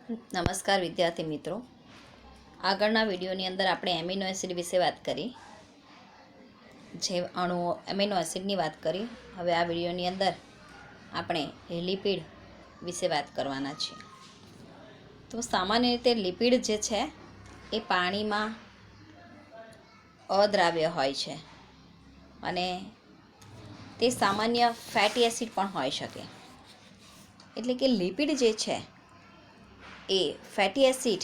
નમસ્કાર વિદ્યાર્થી મિત્રો, આગળના વિડીયોની અંદર આપણે એમિનો એસિડ વિશે વાત કરી, જે અણુઓ એમિનો એસિડની વાત કરી. હવે આ વિડીયોની અંદર આપણે લિપિડ વિશે વાત કરવાના છીએ. તો સામાન્ય રીતે લિપિડ જે છે એ પાણીમાં અદ્રાવ્ય હોય છે અને તે સામાન્ય ફેટી એસિડ પણ હોઈ શકે. એટલે કે લિપિડ જે છે એ ફેટી એસિડ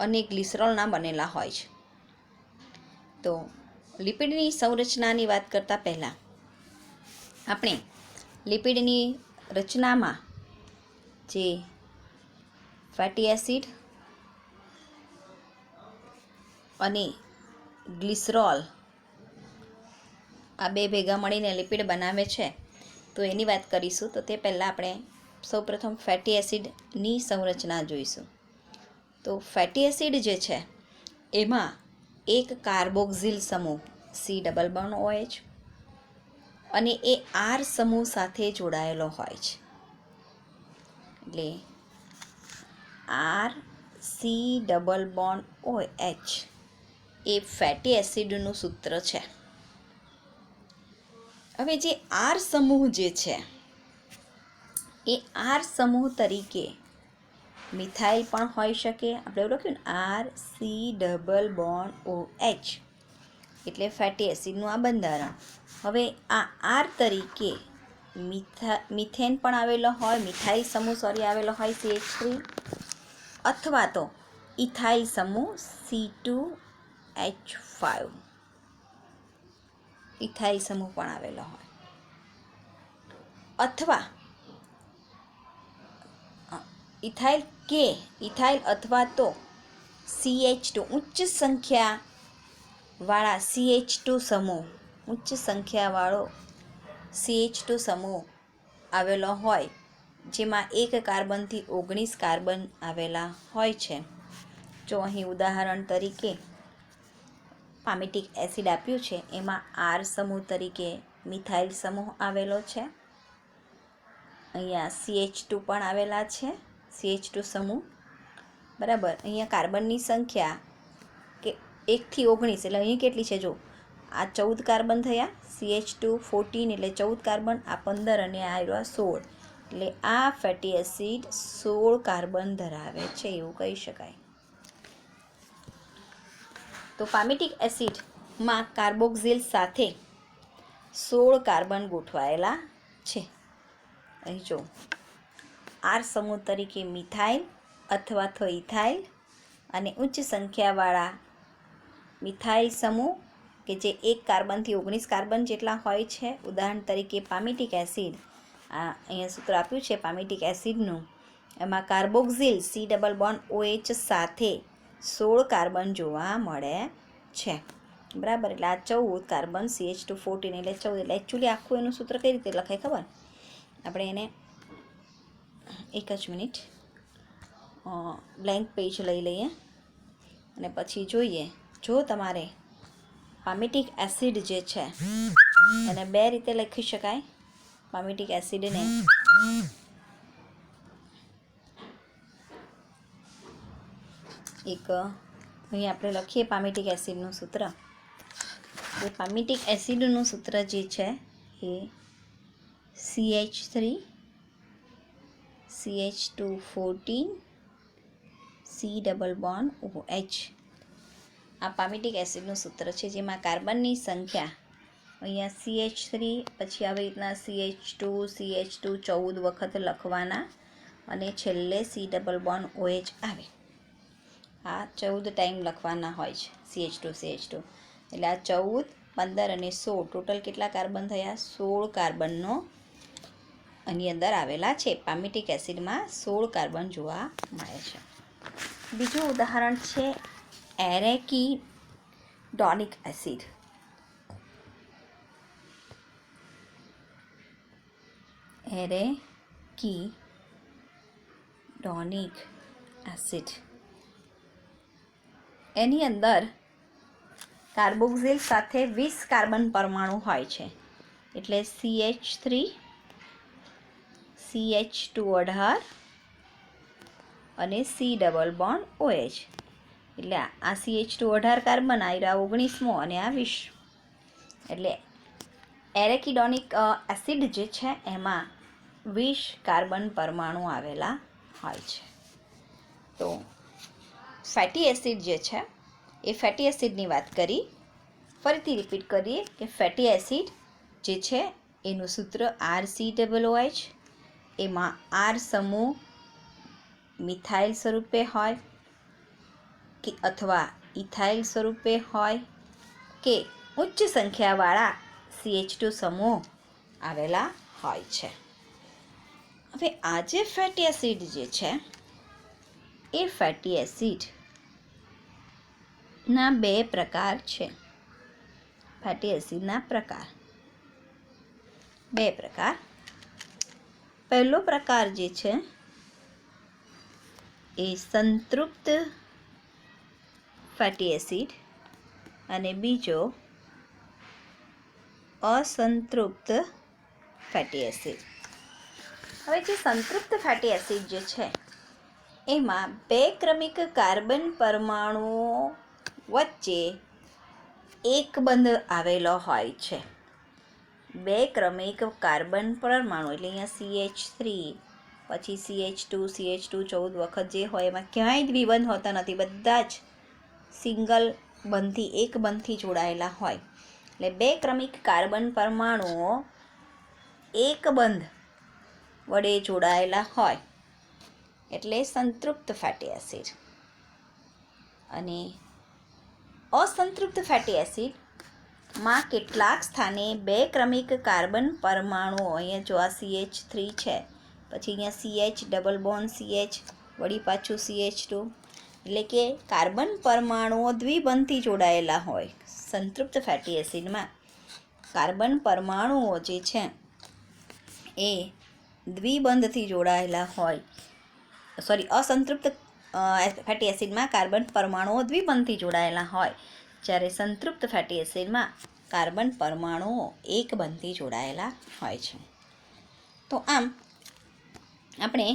અને ગ્લિસરોલના બનેલા હોય છે. તો લિપિડની સંરચનાની વાત કરતાં પહેલાં આપણે લિપિડની રચનામાં જે ફેટી એસિડ અને ગ્લિસરોલ આ બે ભેગા મળીને લિપિડ બનાવે છે, તો એની વાત કરીશું. તો તે પહેલાં આપણે સૌપ્રથમ ફેટી એસિડની સંરચના જોઈશું. તો ફેટી એસિડ જે છે એમાં એક કાર્બોક્સિલ સમૂહ COOH અને એ R સમૂહ સાથે જોડાયેલો હોય છે. એટલે RCOOH એ ફેટી એસિડનું સૂત્ર છે. હવે જે R સમૂહ જે છે એ R સમૂહ તરીકે મિથાઇલ પણ હોઈ શકે. આપણે એવું લખ્યું ને RCOOH એટલે ફેટી એસિડનું આ બંધારણ. હવે આ R તરીકે મિથેન પણ આવેલો હોય, મિથાઇલ સમૂહ આવેલો હોય CH3, અથવા તો ઇથાઇલ સમૂહ C2H5 ઇથાઇલ સમૂહ પણ આવેલો હોય, અથવા ઇથાઇલ અથવા તો CH2 ઉચ્ચ સંખ્યાવાળા CH2 સમૂહ, ઉચ્ચ સંખ્યાવાળો CH2 સમૂહ આવેલો હોય, જેમાં એક કાર્બનથી 19 કાર્બન આવેલા હોય છે. જો અહીં ઉદાહરણ તરીકે પામિટિક એસિડ આપ્યું છે, એમાં R સમૂહ તરીકે મિથાઇલ સમૂહ આવેલો છે. અહીંયા CH2 પણ આવેલા છે, CH2 સમૂહ. બરાબર, અહીંયા કાર્બનની સંખ્યા કે 1 થી 19, એટલે અહીં કેટલી છે? જો આ 14 કાર્બન થયા, CH2 14 એટલે 14 કાર્બન, આ 15 અને આ આવ્યા 16, એટલે આ ફેટી એસિડ 16 કાર્બન ધરાવે છે એવું કહી શકાય. તો પામિટિક એસિડમાં કાર્બોક્સિલ સાથે 16 કાર્બન ગોઠવાયેલા છે. અહીં જો R સમૂહ તરીકે મિથાઇલ અથવા તો ઇથાઇલ અને ઉચ્ચ સંખ્યાવાળા મિથાઇલ સમૂહ કે જે 1 કાર્બનથી 19 કાર્બન જેટલા હોય છે. ઉદાહરણ તરીકે પામિટિક એસિડ, આ અહીંયા સૂત્ર આપ્યું છે પામિટિક એસિડનું, એમાં કાર્બોક્સિલ COOH સાથે 16 કાર્બન જોવા મળે છે. બરાબર, એટલે આ 14 કાર્બન CH2 14 એટલે 14. એટલે એકચ્યુઅલી આખું એનું સૂત્ર કઈ રીતે લખાય ખબર? આપણે એને એક જ મિનિટ બ્લેન્ક પેજ લઈ લઈએ અને પછી જોઈએ. જો તમારે પામિટિક એસિડ જે છે એને બે રીતે લખી શકાય. પામિટિક એસિડને એક અહીં આપણે લખીએ પામિટિક એસિડનું સૂત્ર. એ પામિટિક એસિડનું સૂત્ર જે છે એ CH3 CH2 14 COOH આ પામિટિક એસિડનું સૂત્ર છે, જેમાં કાર્બનની સંખ્યા અહીંયા CH3, પછી આવી રીતના CH2 14 વખત લખવાના અને છેલ્લે COOH આવે. આ 14 ટાઈમ લખવાના હોય છે CH2. એટલે આ 14, 15 અને 16 ટોટલ કેટલા કાર્બન થયા? 16 કાર્બનનો આની અંદર આવેલા છે. પામિટિક એસિડમાં 16 કાર્બન જોવા મળે છે. બીજું ઉદાહરણ છે એરેકીડોનિક એસિડ. એરેકીડોનિક એસિડ, એની અંદર કાર્બોક્સિલ સાથે 20 કાર્બન પરમાણુ હોય છે. એટલે CH3 CH2 18 અને C∪OH. એટલે આ CH2 18 કાર્બન, આ 19મો અને આ 20. એટલે એરેકિડોનિક એસિડ જે છે એમાં 20 કાર્બન પરમાણુ આવેલા હોય છે. તો ફેટી એસિડ જે છે એ ફેટી એસિડની વાત કરી. ફરીથી રિપીટ કરીએ કે ફેટી એસિડ જે છે એનું સૂત્ર RCOOH. એમાં R સમૂહ મિથાઇલ સ્વરૂપે હોય કે અથવા ઇથાઇલ સ્વરૂપે હોય કે ઉચ્ચ સંખ્યાવાળા CH2 સમૂહ આવેલા હોય છે. હવે આ જે ફેટી એસિડ જે છે એ ફેટી એસિડના 2 પ્રકાર છે. ફેટી એસિડના પ્રકાર 2 પ્રકાર. પહેલો પ્રકાર જે છે એ સંતૃપ્ત ફેટી એસિડ અને બીજો અસંતૃપ્ત ફેટી એસિડ. હવે જે સંતૃપ્ત ફેટી એસિડ જે છે એમાં 2 ક્રમિક કાર્બન પરમાણુઓ વચ્ચે એક બંધ આવેલો હોય છે. 2 ક્રમિક કાર્બન પરમાણુ એટલે અહીંયા CH3 પછી CH2 14 વખત જે હોય એમાં ક્યાંય દ્વિબંધ હોતા નથી, બધા જ સિંગલ બંધથી એક બંધથી જોડાયેલા હોય. એટલે 2 ક્રમિક કાર્બન પરમાણુઓ એક બંધ વડે જોડાયેલા હોય એટલે સંતૃપ્ત ફેટી એસિડ. અને અસંતૃપ્ત ફેટી એસિડમાં કેટલાક સ્થાને 2 ક્રમિક કાર્બન પરમાણુઓ, અહીંયા જો આ CH3 છે પછી અહીંયા CH ડબલ બોન્ડ CH વળી પાછું CH2, એટલે કે કાર્બન પરમાણુઓ દ્વિબંધથી જોડાયેલા હોય. સંતૃપ્ત ફેટી એસિડમાં કાર્બન પરમાણુઓ જે છે એ દ્વિબંધથી જોડાયેલા હોય. અસંતૃપ્ત ફેટી એસિડમાં કાર્બન પરમાણુઓ દ્વિબંધથી જોડાયેલા હોય, જ્યારે સંતૃપ્ત ફેટી એસિડમાં કાર્બન પરમાણુઓ એક બંધથી જોડાયેલા હોય છે. તો આમ આપણે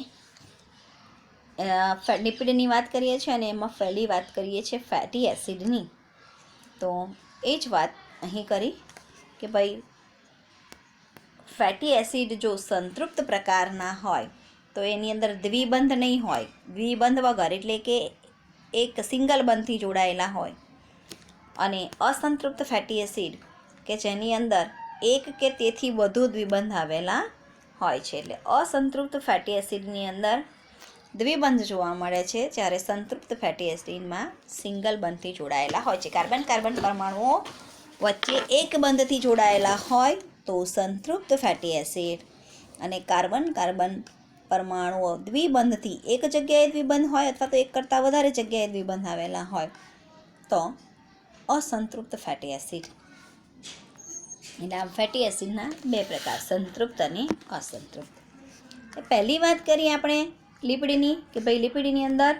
લિપિડની વાત કરીએ છીએ અને એમાં પહેલી વાત કરીએ છીએ ફેટી એસિડની. તો એ જ વાત અહીં કરી કે ભાઈ ફેટી એસિડ જો સંતૃપ્ત પ્રકારના હોય તો એની અંદર દ્વિબંધ નહીં હોય, દ્વિબંધ વગર એટલે કે એક સિંગલ બંધથી જોડાયેલા હોય. અને અસંતૃપ્ત ફેટી એસિડ કે જેની અંદર એક કે તેથી વધુ દ્વિબંધ આવેલા હોય છે. એટલે અસંતૃપ્ત ફેટી એસિડની અંદર દ્વિબંધ જોવા મળે છે, જ્યારે સંતૃપ્ત ફેટી એસિડમાં સિંગલ બંધથી જોડાયેલા હોય છે. કાર્બન પરમાણુઓ વચ્ચે એક બંધથી જોડાયેલા હોય તો સંતૃપ્ત ફેટી એસિડ, અને કાર્બન પરમાણુઓ દ્વિબંધથી એક જગ્યાએ દ્વિબંધ હોય અથવા તો એક કરતાં વધારે જગ્યાએ દ્વિબંધ આવેલા હોય તો અસંતૃપ્ત ફેટી એસિડ. એટલે આ ફેટી એસિડના 2 પ્રકાર, સંતૃપ્ત અને અસંતૃપ્ત. પહેલી વાત કરીએ આપણે લિપિડની કે ભાઈ લિપિડની અંદર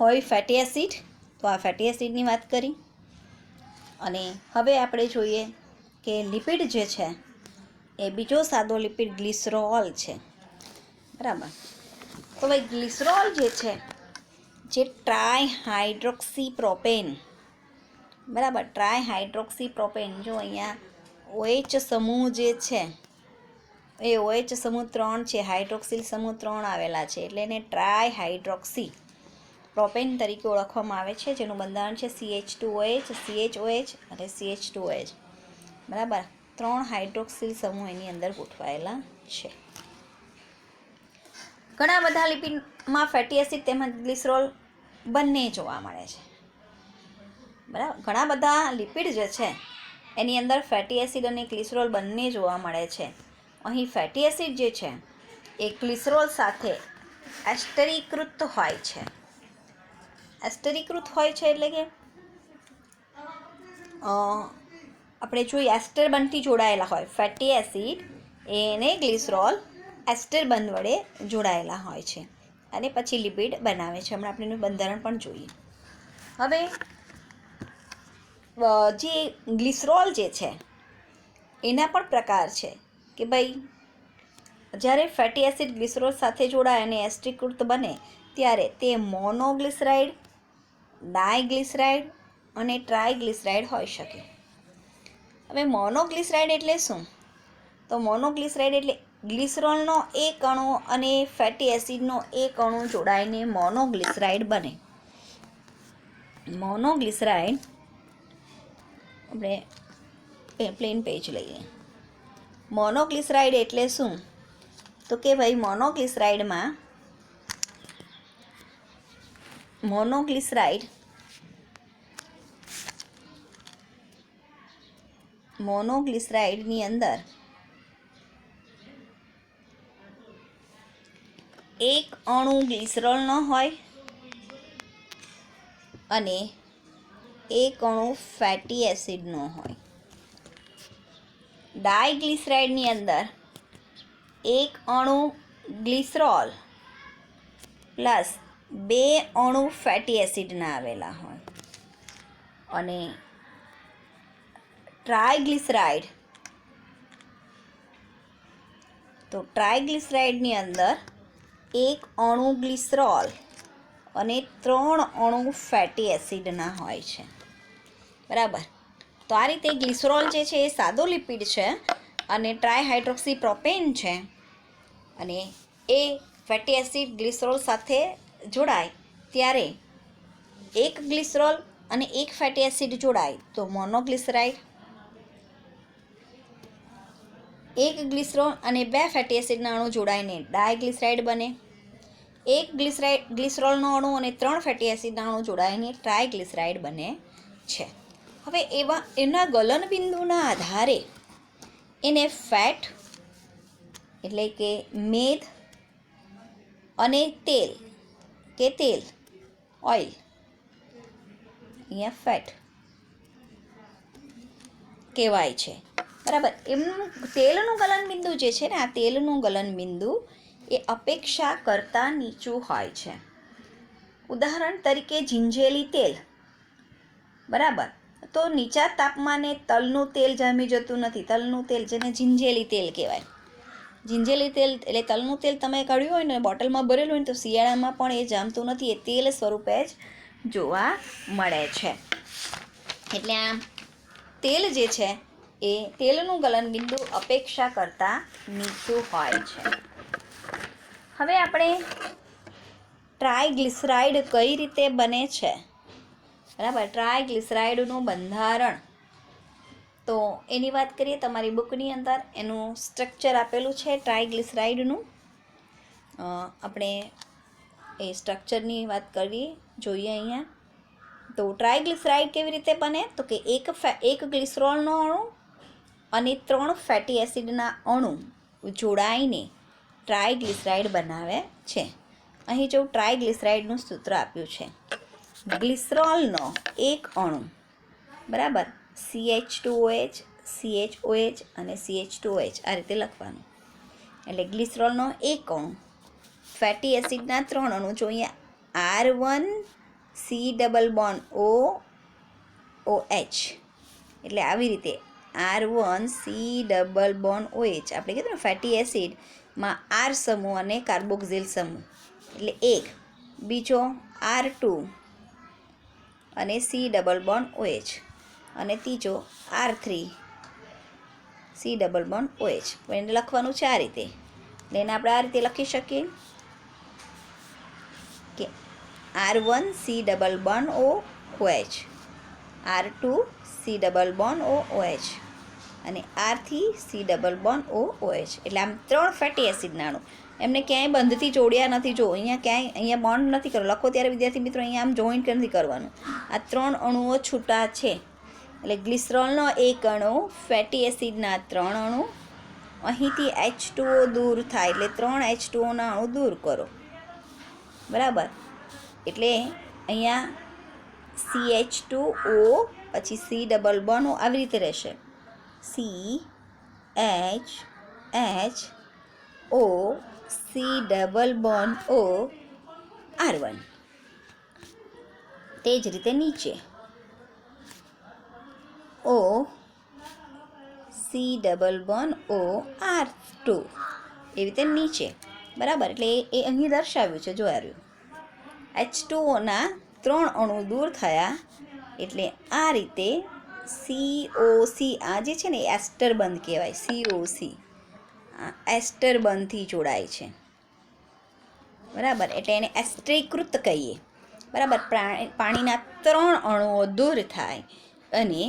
હોય ફેટી એસિડ, તો આ ફેટી એસિડની વાત કરી. અને હવે આપણે જોઈએ કે લિપિડ જે છે એ બીજો સાદો લિપિડ ગ્લિસરોલ છે. બરાબર. તો ભાઈ ગ્લિસરોલ જે છે જે ટ્રાયહાઇડ્રોક્સી પ્રોપેન, બરાબર, ટ્રાયહાઇડ્રોક્સી પ્રોપેન, જો અહીંયા OH સમૂહ જે છે એ OH સમૂહ 3 છે, હાઇડ્રોક્સિલ સમૂહ 3 આવેલા છે, એટલે એને ટ્રાયહાઇડ્રોક્સી પ્રોપેન તરીકે ઓળખવામાં આવે છે, જેનું બંધારણ છે CH2OH, CHOH અને CH2OH. બરાબર, 3 હાઇડ્રોક્સિલ સમૂહ એની અંદર ગોઠવાયેલા છે. ઘણા બધા લિપિડમાં ફેટી એસિડ તેમજ ગ્લિસરોલ બંને જોવા મળે છે. બરાબર, ઘણા બધા લિપિડ જે છે એની અંદર ફેટી એસિડ અને ગ્લિસરોલ બંને જોવા મળે છે. અહીં ફેટી એસિડ જે છે એ ગ્લિસરોલ સાથે એસ્ટરીકૃત હોય છે. એસ્ટરીકૃત હોય છે એટલે કે આપણે જોઈએ એસ્ટર બંધથી જોડાયેલા હોય. ફેટી એસિડ એને ગ્લિસરોલ એસ્ટર બંધ વડે જોડાયેલા હોય છે અને પછી લિપિડ બનાવે છે. હમણાં આપણે એનું બંધારણ પણ જોઈએ. હવે જે ગ્લિસરોલ જે છે એના પણ પ્રકાર છે કે ભાઈ જ્યારે ફેટી એસિડ ગ્લિસરોલ સાથે જોડાય અને એસ્ટરીકૃત બને ત્યારે તે મોનોગ્લિસરાઇડ, ડાયગ્લિસરાઇડ અને ટ્રાયગ્લિસરાઇડ હોઈ શકે. હવે મોનોગ્લિસરાઇડ એટલે શું? તો મોનોગ્લિસરાઇડ એટલે ગ્લિસરોલનો એક અણુ અને ફેટી એસિડનો એક અણુ જોડાઈને મોનોગ્લિસરાઇડ બને. મોનોગ્લિસરાઇડ, આપણે પ્લેન પેજ લઈએ. મોનોગ્લિસરાઇડ એટલે શું? તો કે ભાઈ મોનોગ્લિસરાઇડની અંદર એક અણુ ગ્લિસરોલનો હોય અને એક અણુ ફેટી એસિડનો હોય. ડાયગ્લિસરાઇડની અંદર એક અણુ ગ્લિસરોલ પ્લસ 2 અણુ ફેટી એસિડના આવેલા હોય. અને ટ્રાયગ્લિસરાઇડની અંદર એક અણુ ગ્લિસરોલ અને 3 અણુ ફેટી એસિડના હોય છે. બરાબર. તો આ રીતે ગ્લિસરોલ જે છે એ સાદો લિપિડ છે અને ટ્રાયહાઇડ્રોક્સી પ્રોપેન છે, અને એ ફેટી એસિડ ગ્લિસરોલ સાથે જોડાય ત્યારે એક ગ્લિસરોલ અને એક ફેટી એસિડ જોડાય તો મોનોગ્લિસરાઇડ, એક ગ્લિસરોલ અને 2 ફેટી એસિડના અણુ જોડાઈને ડાયગ્લિસરાઇડ બને. એક ગ્લિસરોલનો અણુ અને 3 ફેટી એસિડના અણુ જોડાઈને ટ્રાયગ્લિસરાઇડ બને છે. હવે એના ગલનબિંદુના આધારે એને ફેટ એટલે કે મેદ અને તેલ ઓઇલ, અહીંયા ફેટ કહેવાય છે. બરાબર. એમનું તેલનું ગલનબિંદુ જે છે ને, આ તેલનું ગલનબિંદુ એ અપેક્ષા કરતાં નીચું હોય છે. ઉદાહરણ તરીકે જીંજેલી તેલ. બરાબર. તો નીચા તાપમાને તલનું તેલ જામી જતું નથી. તલનું તેલ જેને જીંજેલી તેલ કહેવાય. જીંજેલી તેલ એટલે તલનું તેલ તમે કાઢ્યું હોય ને બોટલમાં ભરેલું હોય ને તો શિયાળામાં પણ એ જામતું નથી, એ તેલ સ્વરૂપે જ જોવા મળે છે. એટલે આ તેલ જે છે એ તેલનું ગલનબિંદુ અપેક્ષા કરતાં નીચું હોય છે. હવે આપણે ટ્રાયગ્લિસરાઇડ કઈ રીતે બને છે? બરાબર. ટ્રાયગ્લિસરાઇડનું બંધારણ, તો એની વાત કરીએ. તમારી બુકની અંદર એનું સ્ટ્રક્ચર આપેલું છે ટ્રાયગ્લિસરાઇડનું. આપણે એ સ્ટ્રક્ચરની વાત જોઈએ અહીંયા. તો ટ્રાયગ્લિસરાઇડ કેવી રીતે બને? તો કે એક ગ્લિસરોલનો અણુ અને 3 ફેટી એસિડના અણુ જોડાઈને ટ્રાયગ્લિસરાઇડ બનાવે છે. અહીં જો ટ્રાયગ્લિસરાઇડનું સૂત્ર આપ્યું છે. ગ્લિસરોલનો એક અણુ, બરાબર, CH2OH, CHOH અને CH2OH આ રીતે લખવાનું. એટલે ગ્લિસરોલનો એક અણુ, ફેટી એસિડના 3 અણુ. જો અહીંયા R1C⋯OH, એટલે આવી રીતે R1C⋯OH આપણે કીધું ને ફેટી એસિડમાં R સમૂહ અને કાર્બોક્સિલ સમૂહ, એટલે એક. બીજો R2 અને C⋯OH, અને ત્રીજો R3C⋯OH. એને લખવાનું છે આ રીતે. એટલે એને આપણે આ રીતે લખી શકીએ કે R1C⋯OH, R2C⋯OH અને R3C⋯OH. એટલે આમ 3 ફેટી એસિડના અણુ. એમને ક્યાંય બંધથી જોડ્યા નથી. જો અહીંયા બોન્ડ નથી કરવો. લખો ત્યારે વિદ્યાર્થી મિત્રો અહીંયા આમ જોઈન્ટ નથી કરવાનું. આ 3 અણુઓ છૂટા છે. એટલે ગ્લિસરોલનો એક અણુ, ફેટી એસિડના 3 અણુ, અહીંથી H2O દૂર થાય એટલે 3 H2Oના અણુ દૂર કરો. બરાબર. એટલે અહીંયા CH2O પછી C⋯O આવી રીતે રહેશે. CHHO C⋯O R1. તે જ રીતે નીચે O C⋯O R2 એવી રીતે નીચે. બરાબર. એટલે એ અહીં દર્શાવ્યું છે, જોયા રહ્યું. H2Oના 3 અણુ દૂર થયા એટલે આ રીતે COC આ જે છે ને એસ્ટર બંધ કહેવાય. COC આ એસ્ટર બંધથી જોડાય છે, બરાબર. એટલે એને એસ્ટરીકૃત કહીએ, બરાબર. પાણીના 3 અણુઓ દૂર થાય અને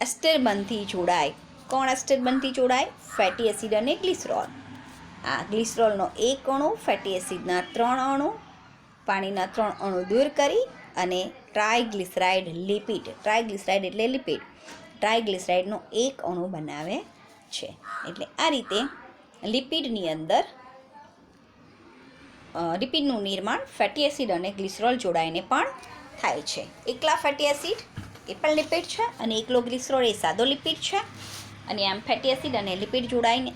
એસ્ટર બંધથી જોડાય. કોણ એસ્ટર બંધથી જોડાય? ફેટી એસિડ અને ગ્લિસરોલ. આ ગ્લિસરોલનો 1 અણુ, ફેટી એસિડના 3 અણુ, પાણીના 3 અણુ દૂર કરી અને ટ્રાયગ્લિસરાઇડ લિપિડ, ટ્રાયગ્લિસરાઇડ એટલે લિપિડ, ટ્રાયગ્લિસરાઇડનો 1 અણુ બનાવે છે. એટલે આ રીતે લિપિડની અંદર લિપિડનું નિર્માણ ફેટી એસિડ અને ગ્લિસરોલ જોડાઈને પણ થાય છે. એકલા ફેટી એસિડ એ પણ લિપિડ છે અને એકલો ગ્લિસરોલ એ સાદો લિપિડ છે. અને આમ ફેટી એસિડ અને લિપિડ જોડાઈને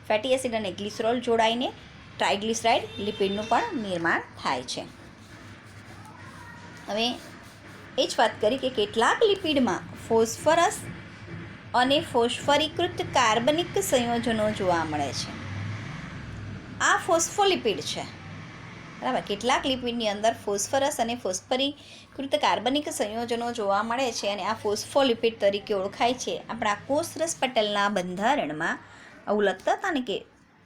ફેટી એસિડ અને ગ્લિસરોલ જોડાઈને ટ્રાયગ્લિસરાઇડ લિપિડનું પણ નિર્માણ થાય છે. હવે એ જ વાત કરી કે કેટલાક લિપિડમાં ફોસ્ફરસ અને ફોસ્ફરીકૃત કાર્બનિક સંયોજનો જોવા મળે છે. આ ફોસ્ફોલિપિડ છે, બરાબર. કેટલાક લિપિડની અંદર ફોસ્ફરસ અને ફોસ્ફરીકૃત કાર્બનિક સંયોજનો જોવા મળે છે અને આ ફોસ્ફોલિપિડ તરીકે ઓળખાય છે. આપણા કોષરસ પટલના બંધારણમાં આવું લખતા હતા ને કે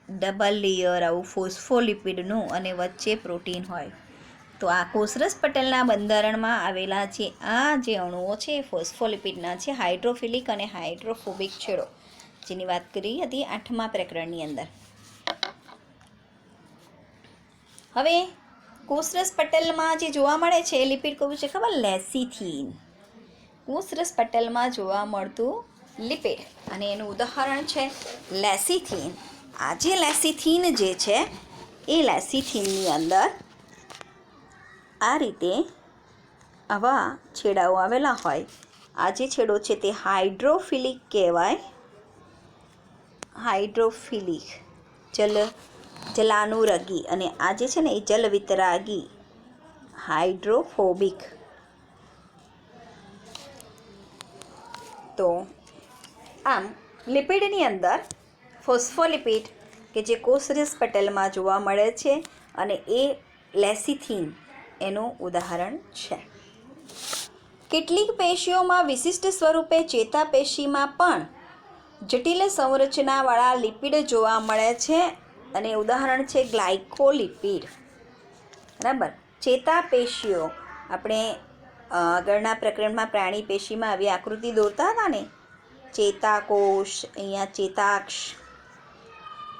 ડબલ લેયર આવું ફોસ્ફોલિપિડનું અને વચ્ચે પ્રોટીન હોય. તો આ કોષરસ પટલના બંધારણમાં આવેલા જે અણુઓ છે એ ફોસ્ફોલિપિડના છે. હાઇડ્રોફિલિક અને હાઇડ્રોફોબિક છેડો, જેની વાત કરી હતી 8મા પ્રકરણની અંદર. હવે કોષરસ પટલમાં જે જોવા મળે છે એ લિપિડ કયું છે ખબર? લેસિથિન. કોષરસ પટલમાં જોવા મળતું લિપિડ અને એનું ઉદાહરણ છે લેસિથિન. આ જે લેસિથિન જે છે એ લેસિથિનની અંદર આ રીતે આવા છેડાઓ આવેલા હોય. આ જે છેડો છે તે હાઇડ્રોફિલિક કહેવાય. હાઇડ્રોફિલિક જલાનુરગી, અને આ જે છે ને એ જલવિતરાગી હાઇડ્રોફોબિક. તો આમ લિપિડની અંદર ફોસ્ફોલિપિડ કે જે કોષરસ પટલમાં જોવા મળે છે અને એ લેસિથિન એનું ઉદાહરણ છે. કેટલીક પેશીઓમાં વિશિષ્ટ સ્વરૂપે ચેતાપેશીમાં પણ જટિલ સંરચનાવાળા લિપિડ જોવા મળે છે અને ઉદાહરણ છે ગ્લાયકોલિપિડ, બરાબર. ચેતાપેશીઓ આપણે આગળના પ્રકરણમાં પ્રાણી પેશીમાં આવી આકૃતિ દોરતા હતા ને, ચેતાકોષ, અહીંયા ચેતાક્ષ,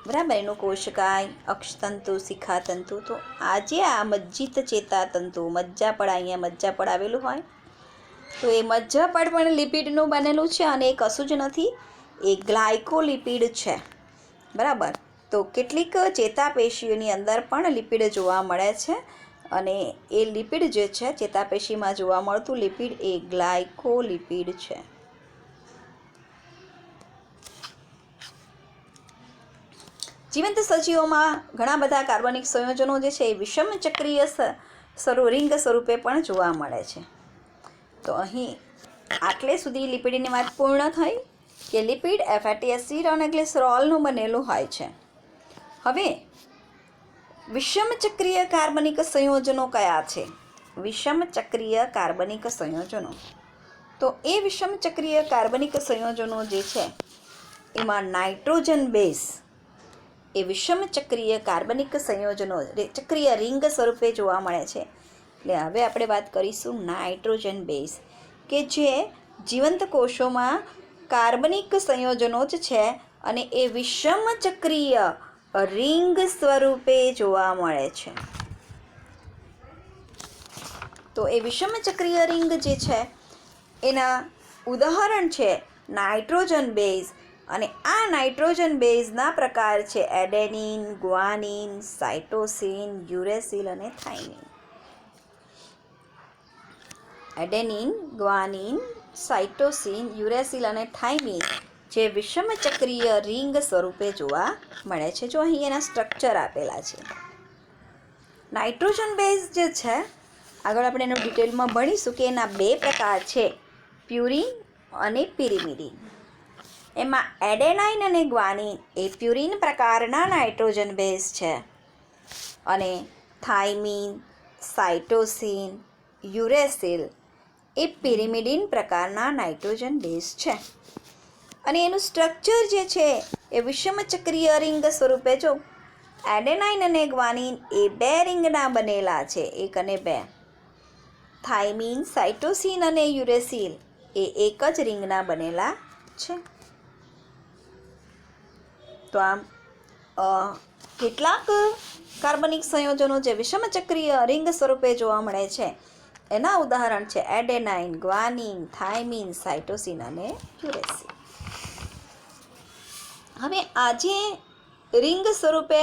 બરાબર. એનું કોશકાય, અક્ષતંતુ, શિખાતંતુ. તો આજે આ મજ્જિત ચેતાતંતુ, મજ્જાપડ, અહીંયા મજ્જાપડ આવેલું હોય તો એ મજ્જાપડ પણ લિપિડનું બનેલું છે અને એ કશું જ નથી, એ ગ્લાયકોલિપિડ છે, બરાબર. તો કેટલીક ચેતાપેશીઓની અંદર પણ લિપિડ જોવા મળે છે અને એ લિપિડ જે છે ચેતાપેશીમાં જોવા મળતું લિપિડ એ ગ્લાયકોલિપિડ છે. જીવંત સજીવોમાં ઘણા બધા કાર્બનિક સંયોજનો જે છે એ વિષમ ચક્રીય રિંગ સ્વરૂપે પણ જોવા મળે છે. તો અહીં આટલે સુધી લિપિડની વાત પૂર્ણ થઈ કે લિપિડ ફેટી એસિડ અને ગ્લિસરોલનું બનેલું હોય છે. હવે વિષમ ચક્રીય કાર્બનિક સંયોજનો કયા છે? વિષમ ચક્રીય કાર્બનિક સંયોજનો, તો એ વિષમ ચક્રીય કાર્બનિક સંયોજનો જે છે એમાં નાઇટ્રોજન બેઝ એ વિષમ ચક્રીય કાર્બનિક સંયોજનો ચક્રીય રિંગ સ્વરૂપે જોવા મળે છે. એટલે હવે આપણે વાત કરીશું નાઇટ્રોજન બેઝ, કે જે જીવંત કોષોમાં કાર્બનિક સંયોજનો જ છે અને એ વિષમ ચક્રીય રિંગ સ્વરૂપે જોવા મળે છે. તો એ વિષમ ચક્રીય રિંગ જે છે એના ઉદાહરણ છે નાઇટ્રોજન બેઝ, અને આ નાઇટ્રોજન બેઝના પ્રકાર છે એડેનિન, ગ્વાનિન, સાઇટોસિન, યુરેસિલ અને thiamine. Adenine, guanine, cytosine, uracil અને થાઇમિન જે વિષમ ચક્રીય રિંગ સ્વરૂપે જોવા મળે છે. જો અહીં એના સ્ટ્રક્ચર આપેલા છે. નાઇટ્રોજન બેઝ જે છે આગળ આપણે એનું ડિટેલમાં ભણીશું કે એના 2 પ્રકાર છે, પ્યુરિન અને પિરિમિડિન. એમાં એડેનાઇન અને ગ્વાનિન એ પ્યુરિન પ્રકારના નાઇટ્રોજન બેઝ છે અને થાઇમિન સાઇટોસિન, યુરેસિલ એ પિરિમિડિન પ્રકારના નાઇટ્રોજન બેઝ છે. અને એનું સ્ટ્રક્ચર જે છે એ વિષમચક્રીય રિંગ સ્વરૂપે જો એડેનાઇન અને ગ્વાનિન એ 2 રિંગના બનેલા છે, 1 અને 2. થાઇમિન, સાઇટોસિન અને યુરેસિલ એ એક જ રિંગના બનેલા છે. તો આમ કેટલાક કાર્બનિક સંયોજનો જે વિષમચક્રીય રિંગ સ્વરૂપે જોવા મળે છે એના ઉદાહરણ છે એડેનાઇન, ગ્વાનિન, થાઇમિન, સાઇટોસિન અને યુરેસિલ. હવે આજે રિંગ સ્વરૂપે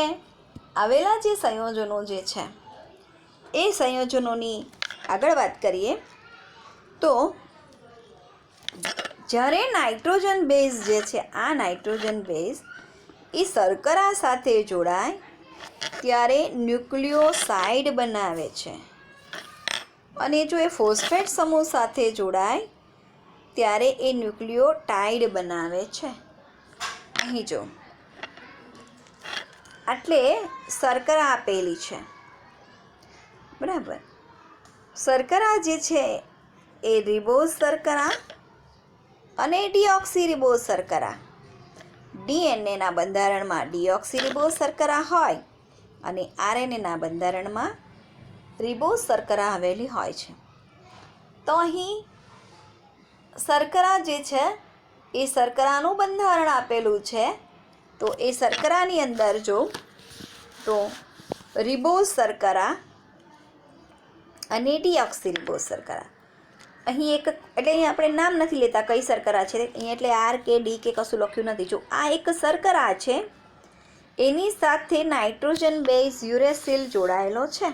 આવેલા જે સંયોજનો જે છે એ સંયોજનોની આગળ વાત કરીએ તો જ્યારે નાઇટ્રોજન બેઝ જે છે આ નાઇટ્રોજન બેઝ એ શર્કરા સાથે જોડાય ત્યારે ન્યુક્લિયોસાઇડ બનાવે છે. અને જો એ ફોસ્ફેટ સમૂહ સાથે જોડાય ત્યારે એ ન્યુક્લિયોટાઇડ બનાવે છે. અહીં જો આટલે શર્કરા આપેલી છે, બરાબર. શર્કરા જે છે એ રિબોઝ શર્કરા અને ડીઓક્સીરિબોઝ શર્કરા, ડીએનએના બંધારણમાં ડીઓક્સીરિબોઝ શર્કરા હોય અને આરએનએના બંધારણમાં રિબોઝ શર્કરા આવેલી હોય છે. તો અહીં શર્કરા જે છે એ શર્કરાનું બંધારણ આપેલું છે. તો એ શર્કરાની અંદર જો તો રિબોઝ શર્કરા અને ડીઓક્સીરિબોઝ શર્કરા, અહીં એક એટલે અહીં આપણે નામ નથી લેતા કઈ શર્કરા છે અહીં, એટલે આર કે ડી કે કશું લખ્યું નથી. જો આ એક શર્કરા છે એની સાથે નાઇટ્રોજન બેઝ યુરેસિલ જોડાયેલો છે,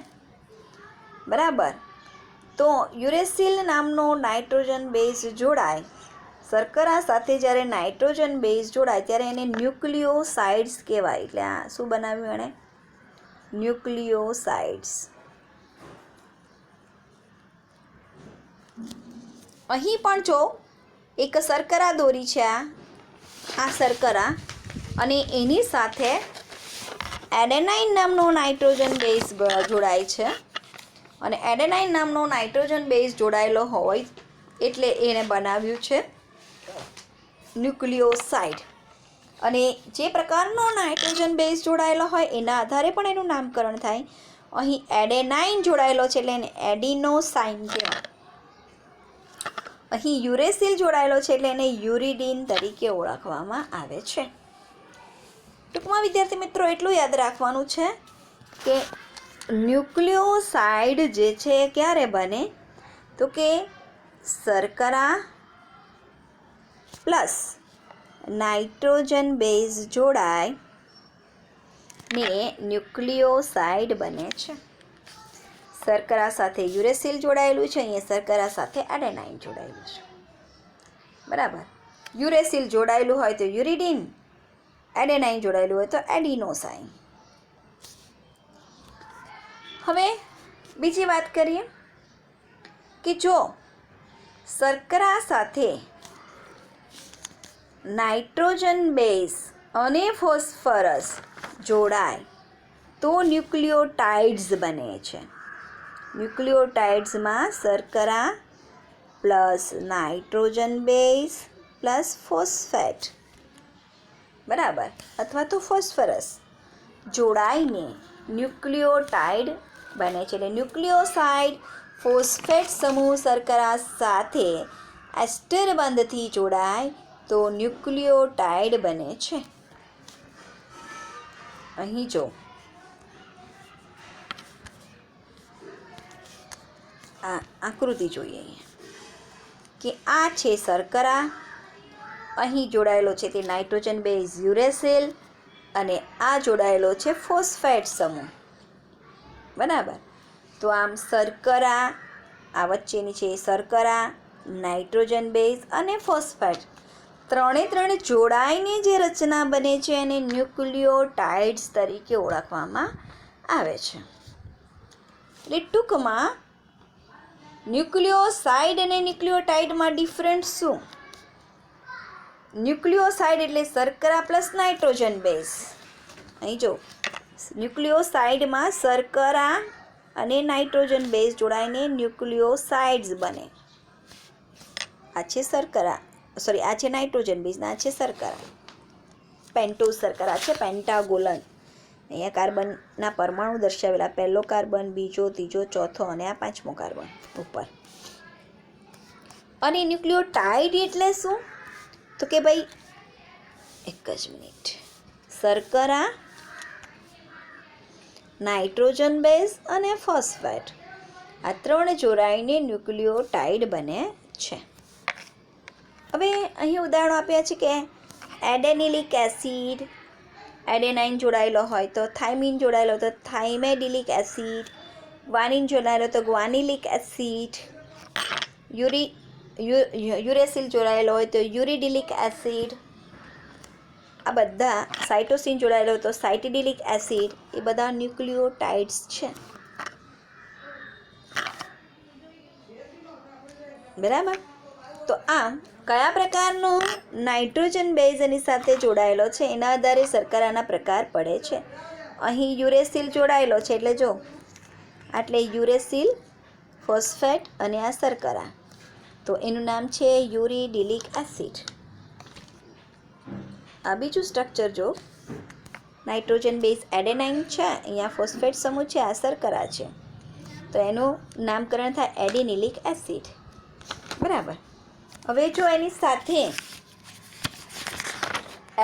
બરાબર. તો યુરેસિલ નામનો નાઇટ્રોજન બેઝ જોડાય, શર્કરા સાથે જ્યારે નાઇટ્રોજન બેઝ જોડાય ત્યારે એને ન્યુક્લિયોસાઇડ્સ કહેવાય. એટલે આ શું બનાવ્યું એણે? ન્યુક્લિયોસાઇડ્સ. અહીં પણ જો એક શર્કરા દોરી છે આ શર્કરા, અને એની સાથે એડેનાઇન નામનો નાઇટ્રોજન બેઝ જોડાય છે. અને એડેનાઇન નામનો નાઇટ્રોજન બેઝ જોડાયેલો હોય એટલે એને બનાવ્યું છે ન્યુક્લિયોસાઇડ. અને જે પ્રકારનો નાઇટ્રોજન બેઝ જોડાયેલો હોય એના આધારે પણ એનું નામકરણ થાય. અહીં એડેનાઇન જોડાયેલો છે એટલે એને એડિનોસાઇન કહેવાય. અહીં યુરેસિલ જોડાયેલો છે એટલે એને યુરિડીન તરીકે ઓળખવામાં આવે છે. ટૂંકમાં વિદ્યાર્થી મિત્રો એટલું યાદ રાખવાનું છે કે ન્યુક્લિયોસાઇડ જે છે ક્યારે બને તો કે શર્કરા પ્લસ નાઇટ્રોજન બેઝ જોડાય ને ન્યુક્લિયોસાઇડ બને છે. શર્કરા સાથે યુરેસિલ જોડાયેલું છે, અહીંયા શર્કરા સાથે એડેનાઇન જોડાયેલું છે, બરાબર. યુરેસિલ જોડાયેલું હોય તો યુરિડીન, એડેનાઇન જોડાયેલું હોય તો એડિનોસાઇન. હવે બીજી વાત કરીએ કે જો શર્કરા સાથે નાઇટ્રોજન બેઝ અને ફોસ્ફરસ જોડાય તો ન્યુક્લિયોટાઇડ્સ બને છે. ન્યુક્લિયોટાઇડ્સમાં શર્કરા plus nitrogen base plus phosphate, બરાબર, અથવા તો ફોસ્ફરસ જોડાઈને ન્યુક્લિયોટાઇડ બને છે. એટલે ન્યુક્લિયોસાઇડ ફોસ્ફેટ સમૂહ શર્કરા સાથે એસ્ટર બંધથી જોડાય તો ન્યુક્લિયોટાઇડ બને છે. અહીં જો આ આકૃતિ જોઈએ કે આ છે શર્કરા, અહીં જોડાયેલો છે તે નાઇટ્રોજન બેઝ યુરેસિલ અને આ જોડાયેલો છે ફોસ્ફેટ સમૂહ, બરાબર. તો આમ શર્કરા આ વચ્ચેની છે શર્કરા, નાઇટ્રોજન બેઝ અને ફોસ્ફેટ ત્રણે જોડાઈને જે રચના બને છે એને ન્યુક્લિયોટાઇડ્સ તરીકે ઓળખવામાં આવે છે. એટલે ટૂંકમાં ન્યુક્લિયોસાઇડ અને ન્યુક્લિયોટાઇડમાં ડિફરન્ટ શું? ન્યુક્લિયોસાઇડ એટલે શર્કરા પ્લસ નાઇટ્રોજન બેઝ. અહીં જો ન્યુક્લિયોસાઇડમાં શર્કરા અને નાઇટ્રોજન બેઝ જોડાઈને ન્યુક્લિયોસાઇડ્સ બને. આ છે શર્કરા, સોરી આ છે નાઇટ્રોજન બેઝ, આ છે શર્કરા, પેન્ટોઝ શર્કરા છે, પેન્ટાગોલન. અહીંયા કાર્બનના પરમાણુ દર્શાવેલા, પહેલો કાર્બન, બીજો, ત્રીજો, ચોથો અને આ પાંચમો કાર્બન ઉપર. અને ન્યુક્લિયોટાઇડ એટલે શું? તો કે ભાઈ એક જ મિનિટ, શર્કરા, નાઇટ્રોજન બેઝ અને ફોસ્ફેટ આ ત્રણ જોડાઈને ન્યુક્લિયોટાઇડ બને છે. હવે અહીં ઉદાહરણો આપ્યા છે કે એડેનિલિક એસિડ, એડેનાઇન જોડાયેલો હોય તો થાઇમિન જોડાયેલો તો થાઇમેડિલિક એસિડ, ગ્વાનિન જોડાયેલો તો ગ્વાનિલિક એસિડ, યુરેસિલ જોડાયેલો હોય તો યુરિડિલિક એસિડ. આ બધા સાઇટોસિન જોડાયેલો હોય તો સાઇટિડિલિક એસિડ. એ બધા ન્યુક્લિયોટાઇડ્સ છે. બરાબર. તો આમ કયા પ્રકારનો નાઇટ્રોજન બેઝ એની સાથે જોડાયેલો છે એના આધારે શર્કરાના પ્રકાર પડે છે. અહીં યુરેસિલ જોડાયેલો છે એટલે જો આટલે યુરેસિલ, ફોસ્ફેટ અને આ શર્કરા, તો એનું નામ છે યુરિડિલિક એસિડ. આ બીજું સ્ટ્રક્ચર જો નાઇટ્રોજન બેઝ એડેનાઇન છે, અહીંયા ફોસ્ફેટ સમૂહ છે, આ શર્કરા છે, તો એનું નામકરણ થાય એડિનિલિક એસિડ. બરાબર. હવે જો એની સાથે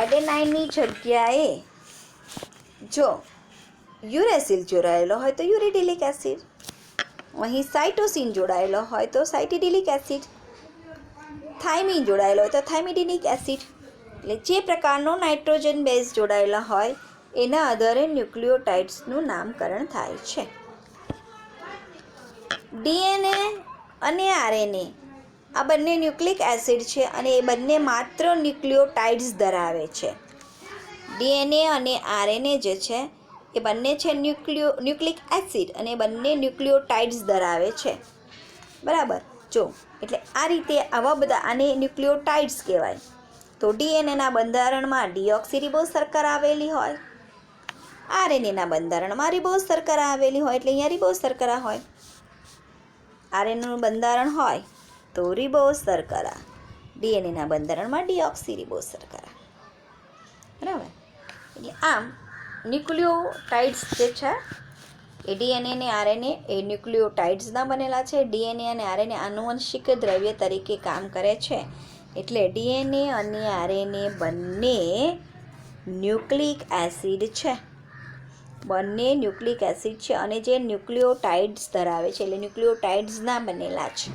એડેનાઇનની જગ્યાએ જો યુરેસિલ જોડાયેલો હોય તો યુરિડિલિક એસિડ, અહીં સાઇટોસિન જોડાયેલો હોય તો સાઇટિડિલિક એસિડ, થાઇમિન જોડાયેલો હોય તો થાઇમિડિલિક એસિડ. એટલે જે પ્રકારનો નાઇટ્રોજન બેઝ જોડાયેલા હોય એના આધારે ન્યુક્લિયોટાઇડ્સનું નામકરણ થાય છે. ડીએનએ અને આરએનએ આ બંને ન્યુક્લિક એસિડ છે અને એ બંને માત્ર ન્યુક્લિયોટાઇડ્સ ધરાવે છે. ડીએનએ અને આરએનએ જે છે એ બંને છે ન્યુક્લિક એસિડ અને બંને ન્યુક્લિયોટાઇડ્સ ધરાવે છે. બરાબર. જો એટલે આ રીતે આવા બધા આને ન્યુક્લિયોટાઇડ્સ કહેવાય. તો ડીએનએના બંધારણમાં ડીઓક્સીરીબોઝ શર્કરા આવેલી હોય, આરએનએના બંધારણમાં રિબોઝ શર્કરા આવેલી હોય એટલે અહીંયા રિબોઝ શર્કરા હોય. આરએનએનું બંધારણ હોય તો રિબોઝ શર્કરા, ડીએનએના બંધારણમાં ડીઓક્સીરીબોઝ શર્કરા. બરાબર. એટલે આમ ન્યુક્લિયોટાઇડ્સ જે છે એ ડીએનએ અને આરએનએ એ ન્યુક્લિયોટાઇડ્સના બનેલા છે. ડીએનએ અને આરએનએ આનુવંશિક દ્રવ્ય તરીકે કામ કરે છે. એટલે ડીએનએ અને આરએનએ બંને ન્યુક્લિક એસિડ છે, બંને ન્યુક્લિક એસિડ છે અને જે ન્યુક્લિયોટાઇડ્સ ધરાવે છે એટલે ન્યુક્લિયોટાઇડ્સના બનેલા છે.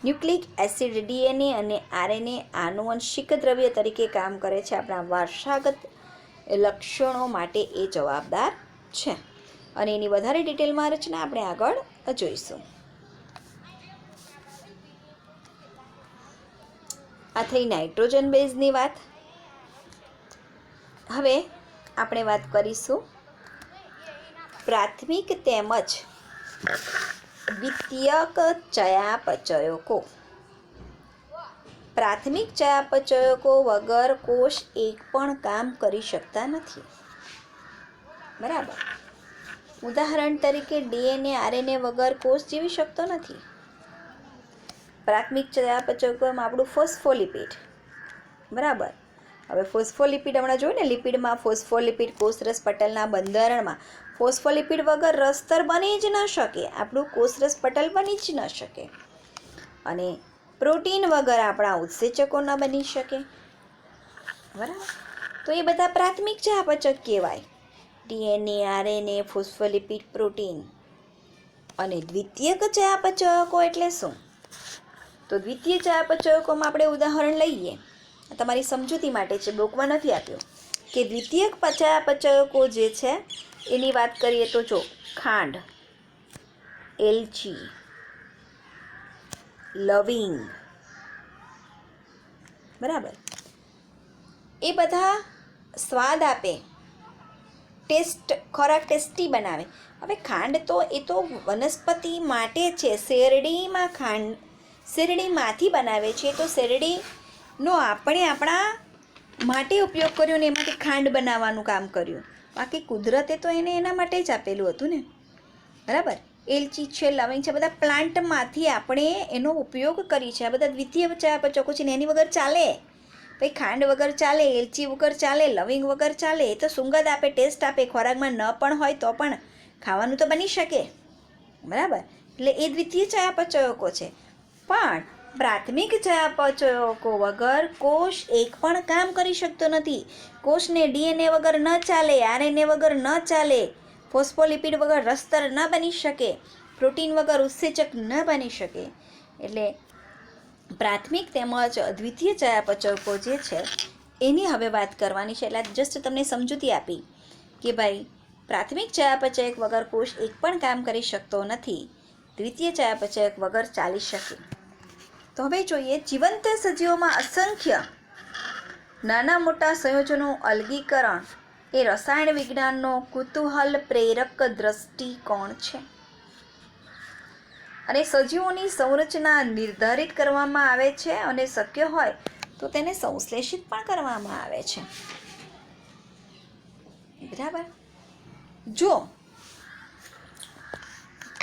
ન્યુક્લિક એસિડ ડીએનએ અને આરએનએ આનુવંશિક દ્રવ્ય તરીકે કામ કરે છે. આપણા વારસાગત લક્ષણો માટે એ જવાબદાર છે અને એની વધારે ડિટેલમાં રચના આપણે આગળ જોઈશું. આ થઈ નાઇટ્રોજન બેઝની વાત. હવે આપણે વાત કરીશું પ્રાથમિક તેમજ દ્વિતીયક ચયાપચયકો. પ્રાથમિક ચયાપચયકો વગર કોષ એક પણ કામ કરી શકતા નથી. બરાબર. ઉદાહરણ તરીકે ડીએનએ આરએનએ વગર કોષ જીવી શકતો નથી. પ્રાથમિક ચયાપચયકોમાં આપણું ફોસ્ફોલિપિડ. બરાબર. હવે ફોસ્ફોલિપિડ હમણાં જોયું ને, લિપિડમાં ફોસ્ફોલિપિડ કોષરસ પટલના બંધારણમાં ફોસ્ફોલિપિડ વગર રસતર બની જ ન શકે, આપણું કોષરસ પટલ બની જ ન શકે. અને પ્રોટીન વગર આપણા ઉત્સેચકો ન બની શકે. બરાબર. તો એ બધા પ્રાથમિક ચયાપચય કહેવાય, ડીએનએ, આરએનએ, ફોસ્ફોલિપિડ, પ્રોટીન. અને દ્વિતીયક ચયાપચયકો એટલે શું? તો દ્વિતીય ચયાપચયકોમાં આપણે ઉદાહરણ લઈએ, તમારી સમજૂતી માટે છે, બુકમાં નથી આપ્યું, કે દ્વિતીયક ચયાપચયકો જે છે એની વાત કરીએ તો જો ખાંડ, એલચી, લવિંગ. બરાબર. એ બધા સ્વાદ આપે, ખોરાક ટેસ્ટી બનાવે. હવે ખાંડ તો એ તો વનસ્પતિ માટે છે, શેરડીમાં ખાંડ શેરડીમાંથી બનાવે છે, તો શેરડીનો આપણે આપણા માટે ઉપયોગ કર્યો ને એમાંથી ખાંડ બનાવવાનું કામ કર્યું. બાકી કુદરતે તો એને એના માટે જ આપેલું હતું ને. બરાબર. એલચી છે, લવિંગ છે, બધા પ્લાન્ટમાંથી આપણે એનો ઉપયોગ કરીએ છીએ. આ બધા દ્વિતીય ચયાપચકો છે ને એની વગર ચાલે. ભાઈ ખાંડ વગર ચાલે, એલચી વગર ચાલે, લવિંગ વગર ચાલે. એ તો સુગંધ આપે, ટેસ્ટ આપે. ખોરાકમાં ન પણ હોય તો પણ ખાવાનું તો બની શકે. બરાબર. એટલે એ દ્વિતીય ચયાપચયકો છે. પણ પ્રાથમિક ચયાપચયકો વગર કોષ એક પણ કામ કરી શકતો નથી. કોષને ડીએનએ વગર ન ચાલે, આરએનએ વગર ન ચાલે, ફોસ્ફોલિપિડ વગર રસ્તર ન બની શકે, પ્રોટીન વગર ઉત્સેચક ન બની શકે. એટલે પ્રાથમિક તેમજ દ્વિતીય ચયાપચયકો જે છે એની હવે વાત કરવાની છે. એટલે જસ્ટ તમને સમજૂતી આપી કે ભાઈ પ્રાથમિક ચયાપચયક વગર કોષ એક પણ કામ કરી શકતો નથી, દ્વિતીય ચયાપચયક વગર ચાલી શકે. તો હવે જોઈએ, જીવંત સજીવોમાં અસંખ્ય નાના મોટા સંયોજનો અલગીકરણ એ રસાયણ વિજ્ઞાનનો કુતૂહલ પ્રેરક દ્રષ્ટિકોણ છે. અને સજીવોની સંરચના નિર્ધારિત કરવામાં આવે છે અને શક્ય હોય તો તેને સંશ્લેષિત પણ કરવામાં આવે છે. બરાબર. જો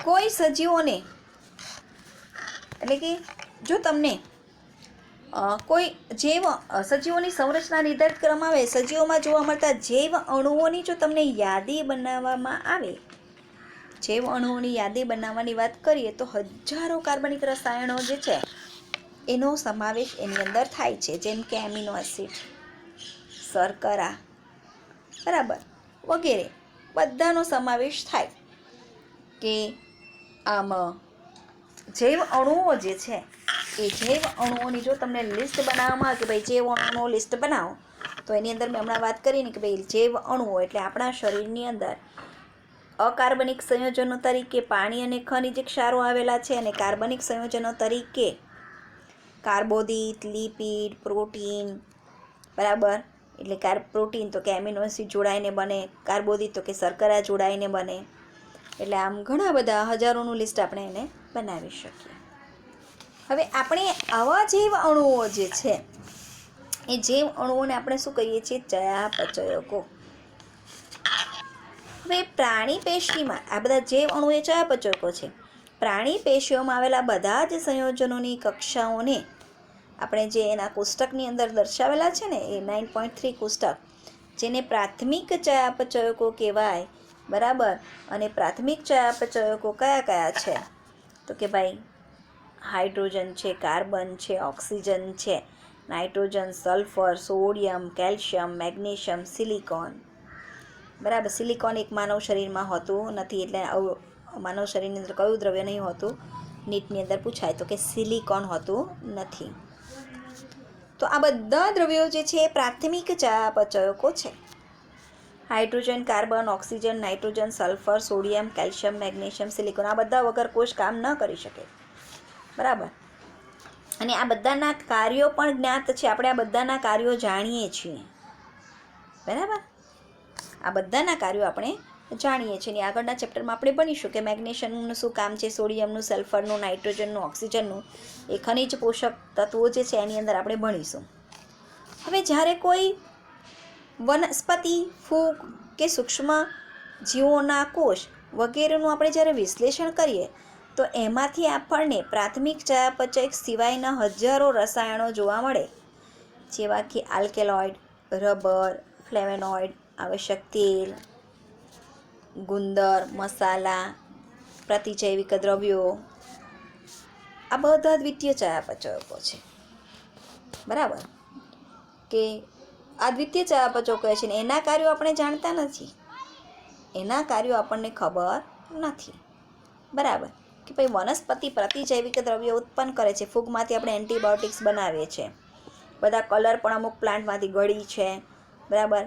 કોઈ સજીવોને એટલે કે જો તમને કોઈ જૈવ સજીવોની સંરચના નિર્ધારિત કરવામાં આવે, સજીવોમાં જોવા મળતા જૈવ અણુઓની જો તમને યાદી બનાવવામાં આવે, જૈવ અણુઓની યાદી બનાવવાની વાત કરીએ તો હજારો કાર્બનિક રસાયણો જે છે એનો સમાવેશ એની અંદર થાય છે. જેમ કે એમિનો એસિડ, શર્કરા, બરાબર, વગેરે બધાનો સમાવેશ થાય. કે આમ જૈવ અણુઓ જે છે એ જૈવ અણુઓની જો તમને લિસ્ટ બનાવવામાં આવે કે ભાઈ જૈવ અણુઓ લિસ્ટ બનાવો, તો એની અંદર મેં હમણાં વાત કરીને કે ભાઈ જૈવ અણુઓ એટલે આપણા શરીરની અંદર અકાર્બનિક સંયોજનો તરીકે પાણી અને ખનિજ ક્ષારો આવેલા છે, અને કાર્બનિક સંયોજનો તરીકે કાર્બોદિત, લિપિડ, પ્રોટીન, બરાબર. એટલે પ્રોટીન તો કે એમિનો એસિડ જોડાઈને બને, કાર્બોદિત તો કે શર્કરા જોડાઈને બને. એટલે આમ ઘણા બધા હજારોનું લિસ્ટ આપણે એને બનાવી શકીએ. હવે આપણે આવા જૈવ અણુઓ જે છે એ જૈવ અણુઓને આપણે શું કહીએ છીએ? ચયાપચયકો. હવે પ્રાણી પેશીમાં આ બધા જૈવ અણુ એ ચયાપચયકો છે. પ્રાણી પેશીઓમાં આવેલા બધા જ સંયોજનોની કક્ષાઓને આપણે જે એના કોષ્ટકની અંદર દર્શાવેલા છે ને એ 9.3 કોષ્ટક, જેને પ્રાથમિક ચયાપચયકો કહેવાય. બરાબર. અને પ્રાથમિક ચયાપચયકો કયા કયા છે? તો કે ભાઈ હાઇડ્રોજન છે, કાર્બન છે, ઓક્સિજન છે, nitrogen, sulphur, sodium, calcium, magnesium, silicon. બરાબર. સિલિકોન એક માનવ શરીરમાં હોતું નથી, એટલે માનવ શરીરની અંદર કયું દ્રવ્ય નહીં હોતું? નીટની અંદર પૂછાય તો કે સિલિકોન હોતું નથી. તો આ બધા દ્રવ્યો જે છે એ પ્રાથમિક ચયાપચયકો છે. Hydrogen, carbon, oxygen, nitrogen, sulphur, sodium, calcium, magnesium, silicon, આ બધા વગર કોષ કામ ન કરી શકે. બરાબર. અને આ બધાના કાર્યો પણ જ્ઞાત છે. આપણે આ બધાના કાર્યો જાણીએ છીએ. બરાબર. આ બધાના કાર્યો આપણે જાણીએ છીએ. અને આગળના ચેપ્ટરમાં આપણે ભણીશું કે મેગ્નેશિયમનું શું કામ છે, સોડિયમનું, સલ્ફરનું, નાઇટ્રોજનનું, ઓક્સિજનનું, એ ખનિજ પોષક તત્વો જે છે એની અંદર આપણે ભણીશું. હવે જ્યારે કોઈ વનસ્પતિ, ફૂગ કે સૂક્ષ્મ જીવોના કોષ વગેરેનું આપણે જ્યારે વિશ્લેષણ કરીએ તો એમાંથી આપણને પ્રાથમિક ચયાપચયક સિવાયના હજારો રસાયણો જોવા મળે, જેવા કે આલ્કેલોઇડ, રબર, ફ્લેવેનોઇડ, આવશ્યક તેલ, ગુંદર, મસાલા, પ્રતિજૈવિક દ્રવ્યો. આ બધા દ્વિતીય ચયાપચયકો છે. બરાબર. કે આ દ્વિતીય ચયાપચયકો છે ને એના કાર્યો આપણે જાણતા નથી, એના કાર્યો આપણને ખબર નથી. બરાબર. કે ભાઈ વનસ્પતિ પ્રતિજૈવિક દ્રવ્યો ઉત્પન્ન કરે છે. ફૂગમાંથી આપણે એન્ટીબાયોટિક્સ બનાવીએ છીએ. બધા કલર પણ અમુક પ્લાન્ટમાંથી ગળી છે. બરાબર.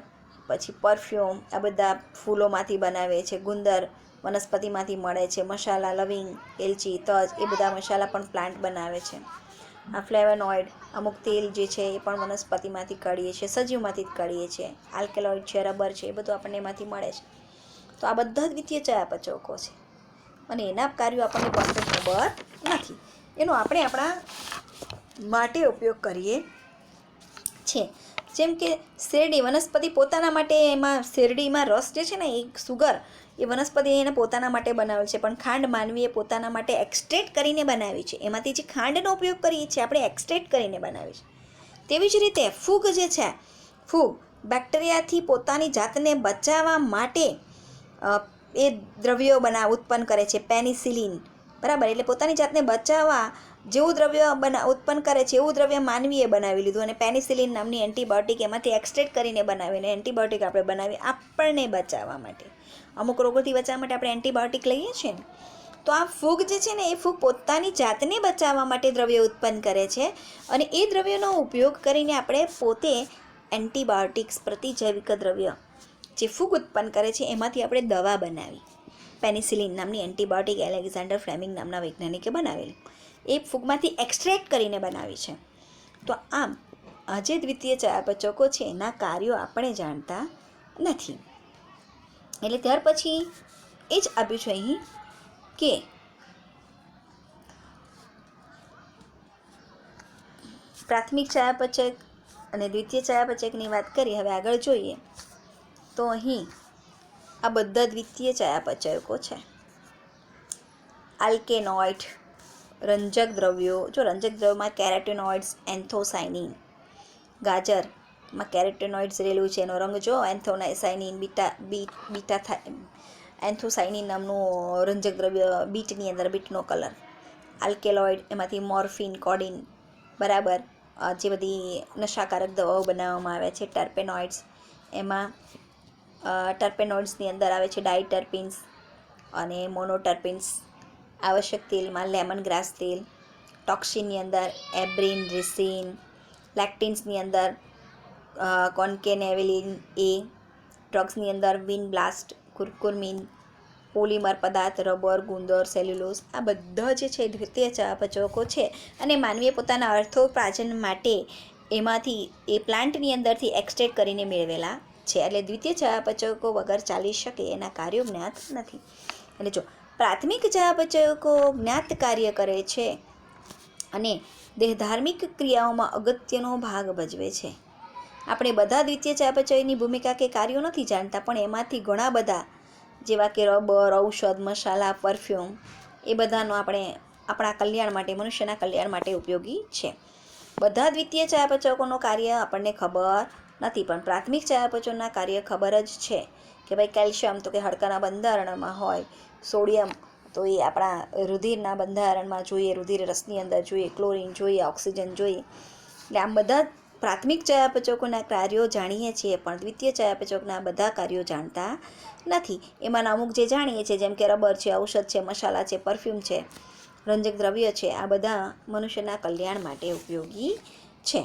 પછી પરફ્યુમ આ બધા ફૂલોમાંથી બનાવે છે. ગુંદર વનસ્પતિમાંથી મળે છે. મસાલા, લવિંગ, એલચી, તજ એ બધા મસાલા પણ પ્લાન્ટ બનાવે છે. આ ફ્લેવોનોઇડ અમુક તેલ જે છે એ પણ વનસ્પતિમાંથી કાઢીએ છીએ, સજીવમાંથી જ કાઢીએ છીએ. આલ્કેલોઇડ છે, રબર છે, એ બધું આપણને એમાંથી મળે છે. તો આ બધા દ્વિતીય ચયાપચયકો છે અને એના કાર્યો આપણને પણ ખબર નથી. એનો આપણે આપણા માટે ઉપયોગ કરીએ છીએ. જેમ કે શેરડી, વનસ્પતિ પોતાના માટે એમાં શેરડીમાં રસ જે છે ને એ સુગર એ વનસ્પતિ એને પોતાના માટે બનાવેલ છે, પણ ખાંડ માનવીએ પોતાના માટે એક્સટ્રેક્ટ કરીને બનાવી છે. એમાંથી જે ખાંડનો ઉપયોગ કરીએ છીએ આપણે એક્સટ્રેક્ટ કરીને બનાવી છે. તેવી જ રીતે ફૂગ જે છે, ફૂગ બેક્ટેરિયાથી પોતાની જાતને બચાવવા માટે એ દ્રવ્યો ઉત્પન્ન કરે છે, પેનિસિલિન, બરાબર. એટલે પોતાની જાતને બચાવવા જેવું દ્રવ્ય ઉત્પન્ન કરે છે એવું દ્રવ્ય માનવીએ બનાવી લીધું, અને પેનિસિલિન નામની એન્ટીબાયોટિક એમાંથી એક્સટ્રેક્ટ કરીને બનાવીને એન્ટીબાયોટિક આપણે બનાવી આપણને બચાવવા માટે, અમુક રોગોથી બચાવવા માટે આપણે એન્ટીબાયોટિક લઈએ છીએ ને. તો આ ફૂગ જે છે ને એ ફૂગ પોતાની જાતને બચાવવા માટે દ્રવ્ય ઉત્પન્ન કરે છે, અને એ દ્રવ્યનો ઉપયોગ કરીને આપણે પોતે એન્ટીબાયોટિક્સ, પ્રતિજૈવિક દ્રવ્ય જે ફૂગ ઉત્પન્ન કરે છે એમાંથી આપણે દવા બનાવી. પેનિસિલિન નામની એન્ટીબાયોટિક એલેક્ઝાન્ડર ફ્લેમિંગ નામના વૈજ્ઞાનિકે બનાવેલી, એ ફૂગમાંથી એક્સટ્રેક્ટ કરીને બનાવી છે. તો આમ આ જે દ્વિતીય ચયાપચયકો છે એના કાર્યો આપણે જાણતા નથી. એટલે ત્યાર પછી એ જ આપ્યું છે અહીં કે પ્રાથમિક ચયાપચયક અને દ્વિતીય ચયાપચયકની વાત કરી. હવે આગળ જોઈએ તો અહીં આ બધા દ્વિતીય ચયાપચયકો છે. આલ્કેનોઇડ, રંજક દ્રવ્યો, જો રંજક દ્રવ્યોમાં કેરોટીનોઇડ્સ, એન્થોસાયનિન, ગાજરમાં કેરોટીનોઇડ્સ રહેલું છે, એનો રંગ જો એન્થોસાયનિન, એન્થોસાયનિન નામનું રંજક દ્રવ્ય બીટની અંદર, બીટનો કલર. આલ્કેલોઇડ એમાંથી મોર્ફિન, કોડિન, બરાબર, જે બધી નશાકારક દવાઓ બનાવવામાં આવે છે. ટર્પેનોઇડ્સ, એમાં ટર્પેનોઇડ્સની અંદર આવે છે ડાયટર્પિન્સ અને મોનોટર્પિન્સ. આવશ્યક તેલમાં લેમન ગ્રાસ તેલ. ટોક્સિનની અંદર એબ્રિન, રિસિન. લેક્ટિન્સની અંદર કોન્કેનેવેલિન એ. ડ્રગ્સની અંદર વિનબ્લાસ્ટ, કુર્કુમિન, પોલિમર પદાર્થ, રબર, ગુંદર, સેલ્યુલોઝ. આ બધા જે છે દ્વિતીય ચયાપચયકો છે, અને માનવીએ પોતાના અર્થોપાર્જન માટે એમાંથી એ પ્લાન્ટની અંદરથી એક્સટ્રેક્ટ કરીને મેળવેલા છે. એટલે દ્વિતીય ચયાપચયકો વગર ચાલી શકે એના કાર્યો જ્ઞાત નથી. એટલે જો પ્રાથમિક ચયાપચયકો જ્ઞાત કાર્ય કરે છે અને દેહધાર્મિક ક્રિયાઓમાં અગત્યનો ભાગ ભજવે છે. આપણે બધા દ્વિતીય ચયાપચયની ભૂમિકા કે કાર્યો નથી જાણતા, પણ એમાંથી ઘણા બધા જેવા કે રબર, ઔષધ, મસાલા, પરફ્યુમ, એ બધાનો આપણે આપણા કલ્યાણ માટે, મનુષ્યના કલ્યાણ માટે ઉપયોગી છે. બધા દ્વિતીય ચયાપચયકોનું કાર્ય આપણને ખબર નથી, પણ પ્રાથમિક ચયાપચયના કાર્ય ખબર જ છે કે ભાઈ કેલ્શિયમ તો કે હાડકાના બંધારણમાં હોય, સોડિયમ તો એ આપણા રુધિરના બંધારણમાં જોઈએ, રુધિર રસની અંદર જોઈએ, ક્લોરિન જોઈએ, ઓક્સિજન જોઈએ. એટલે આમ બધા પ્રાથમિક ચયાપચયકોના કાર્યો જાણીએ છીએ, પણ દ્વિતીય ચયાપચયકના બધા કાર્યો જાણતા નથી. એમાંના અમુક જે જાણીએ છીએ, જેમ કે રબર છે, ઔષધ છે, મસાલા છે, પરફ્યુમ છે, રંજક દ્રવ્ય છે, આ બધા મનુષ્યના કલ્યાણ માટે ઉપયોગી છે.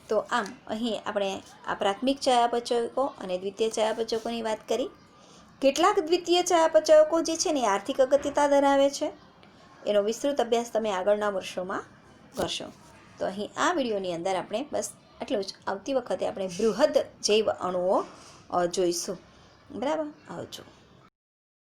તો આમ અહીં આપણે આ પ્રાથમિક ચયાપચયકો અને દ્વિતીય ચયાપચયકોની વાત કરી. કેટલાક દ્વિતીય ચયાપચયકો જે છે ને આર્થિક અગત્યતા ધરાવે છે, એનો વિસ્તૃત અભ્યાસ તમે આગળના વર્ષોમાં કરશો. તો અહીં આ વિડીયોની અંદર આપણે બસ આટલું જ. આવતી વખતે આપણે બૃહદ જૈવ અણુઓ જોઈશું. બરાબર, આવજો.